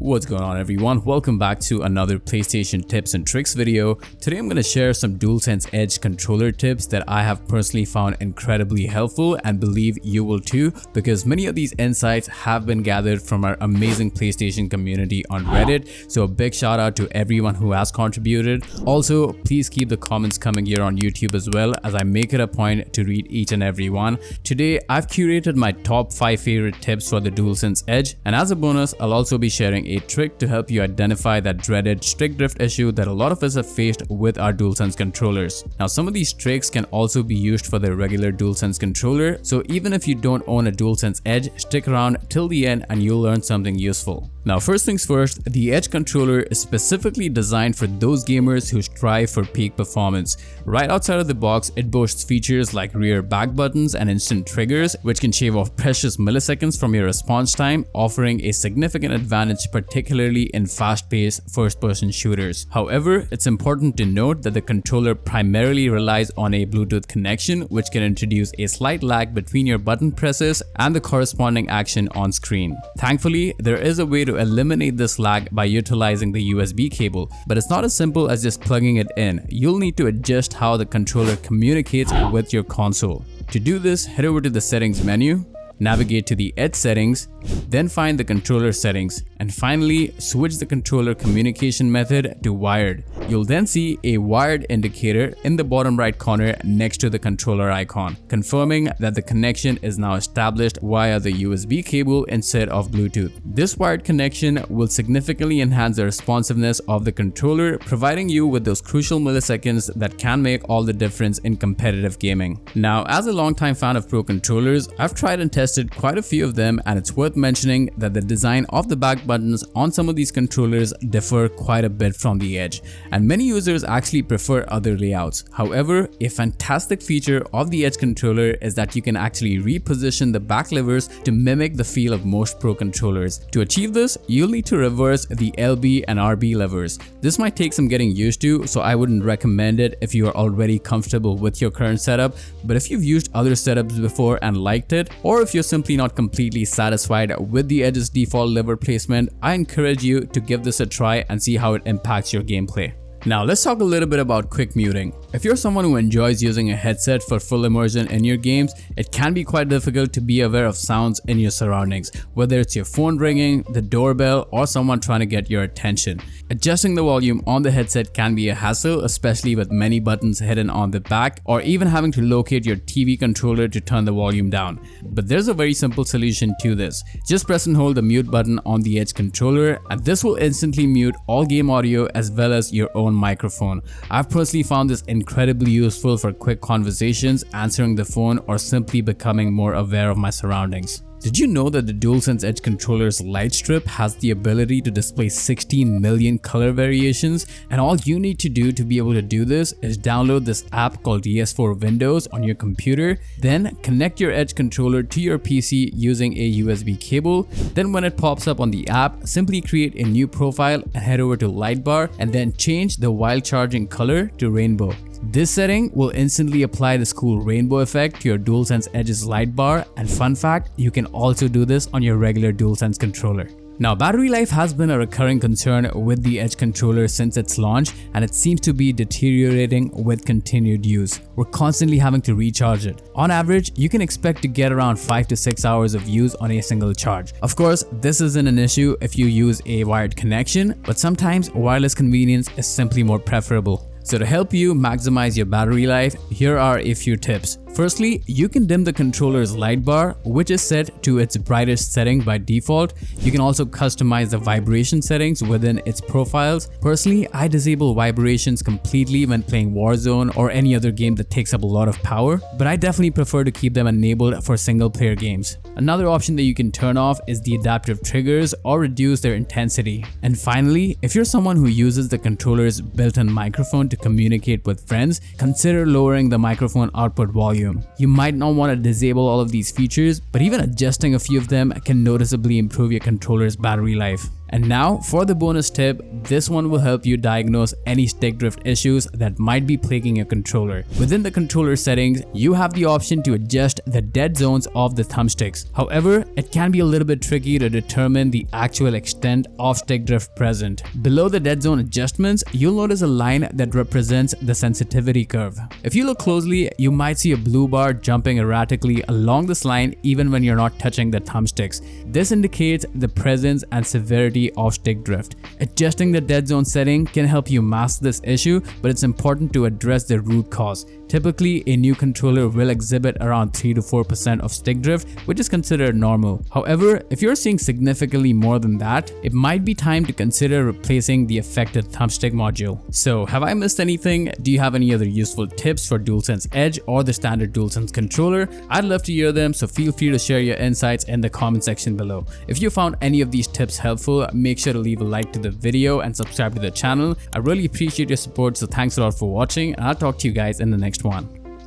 What's going on, everyone? Welcome back to another PlayStation tips and tricks video. Today I'm going to share some DualSense Edge controller tips that I have personally found incredibly helpful and believe you will too, because many of these insights have been gathered from our amazing PlayStation community on Reddit. So a big shout out to everyone who has contributed. Also, please keep the comments coming here on YouTube as well, as I make it a point to read each and every one. Today I've curated my top 5 favorite tips for the DualSense Edge, and as a bonus I'll also be sharing a trick to help you identify that dreaded stick drift issue that a lot of us have faced with our DualSense controllers. Now, some of these tricks can also be used for the regular DualSense controller, so even if you don't own a DualSense Edge, stick around till the end and you'll learn something useful. Now, first things first, the Edge controller is specifically designed for those gamers who strive for peak performance. Right outside of the box, it boasts features like rear back buttons and instant triggers, which can shave off precious milliseconds from your response time, offering a significant advantage, particularly in fast-paced first-person shooters. However, it's important to note that the controller primarily relies on a Bluetooth connection, which can introduce a slight lag between your button presses and the corresponding action on screen. Thankfully, there is a way to eliminate this lag by utilizing the USB cable, but it's not as simple as just plugging it in. You'll need to adjust how the controller communicates with your console. To do this, head over to the settings menu, navigate to the Edge settings, then find the controller settings, and finally switch the controller communication method to wired. You'll then see a wired indicator in the bottom right corner next to the controller icon, confirming that the connection is now established via the USB cable instead of Bluetooth. This wired connection will significantly enhance the responsiveness of the controller, providing you with those crucial milliseconds that can make all the difference in competitive gaming. Now, as a longtime fan of Pro controllers, I've tried and tested quite a few of them, and it's worth mentioning that the design of the back buttons on some of these controllers differ quite a bit from the Edge, and many users actually prefer other layouts. However, a fantastic feature of the Edge controller is that you can actually reposition the back levers to mimic the feel of most Pro controllers. To achieve this, you'll need to reverse the LB and RB levers. This might take some getting used to, so I wouldn't recommend it if you are already comfortable with your current setup, but if you've used other setups before and liked it, or if you're simply not completely satisfied with the Edge's default lever placement, I encourage you to give this a try and see how it impacts your gameplay. Now, let's talk a little bit about quick muting. If you're someone who enjoys using a headset for full immersion in your games, it can be quite difficult to be aware of sounds in your surroundings, whether it's your phone ringing, the doorbell, or someone trying to get your attention. Adjusting the volume on the headset can be a hassle, especially with many buttons hidden on the back, or even having to locate your TV controller to turn the volume down. But there's a very simple solution to this. Just press and hold the mute button on the Edge controller, and this will instantly mute all game audio as well as your own microphone. I've personally found this incredibly useful for quick conversations, answering the phone, or simply becoming more aware of my surroundings. Did you know that the DualSense Edge controller's light strip has the ability to display 16 million color variations? And all you need to do to be able to do this is download this app called DS4 Windows on your computer, then connect your Edge controller to your PC using a USB cable. Then when it pops up on the app, simply create a new profile and head over to Lightbar, and then change the while charging color to rainbow. This setting will instantly apply this cool rainbow effect to your DualSense Edge's light bar, and fun fact, you can also do this on your regular DualSense controller. Now, battery life has been a recurring concern with the Edge controller since its launch, and it seems to be deteriorating with continued use. We're constantly having to recharge it. On average, you can expect to get around 5 to 6 hours of use on a single charge. Of course, this isn't an issue if you use a wired connection, but sometimes wireless convenience is simply more preferable. So to help you maximize your battery life, here are a few tips. Firstly, you can dim the controller's light bar, which is set to its brightest setting by default. You can also customize the vibration settings within its profiles. Personally, I disable vibrations completely when playing Warzone or any other game that takes up a lot of power, but I definitely prefer to keep them enabled for single player games. Another option that you can turn off is the adaptive triggers or reduce their intensity. And finally, if you're someone who uses the controller's built-in microphone to communicate with friends, consider lowering the microphone output volume. You might not want to disable all of these features, but even adjusting a few of them can noticeably improve your controller's battery life. And now for the bonus tip, this one will help you diagnose any stick drift issues that might be plaguing your controller. Within the controller settings, you have the option to adjust the dead zones of the thumbsticks. However, it can be a little bit tricky to determine the actual extent of stick drift present. Below the dead zone adjustments, you'll notice a line that represents the sensitivity curve. If you look closely, you might see a blue bar jumping erratically along this line even when you're not touching the thumbsticks. This indicates the presence and severity of stick drift. Adjusting the dead zone setting can help you mask this issue, but it's important to address the root cause. Typically, a new controller will exhibit around 3 to 4% of stick drift, which is considered normal. However, if you're seeing significantly more than that, it might be time to consider replacing the affected thumbstick module. So, have I missed anything? Do you have any other useful tips for DualSense Edge or the standard DualSense controller? I'd love to hear them, so feel free to share your insights in the comment section below. If you found any of these tips helpful, make sure to leave a like to the video and subscribe to the channel. I really appreciate your support, so thanks a lot for watching, and I'll talk to you guys in the next one.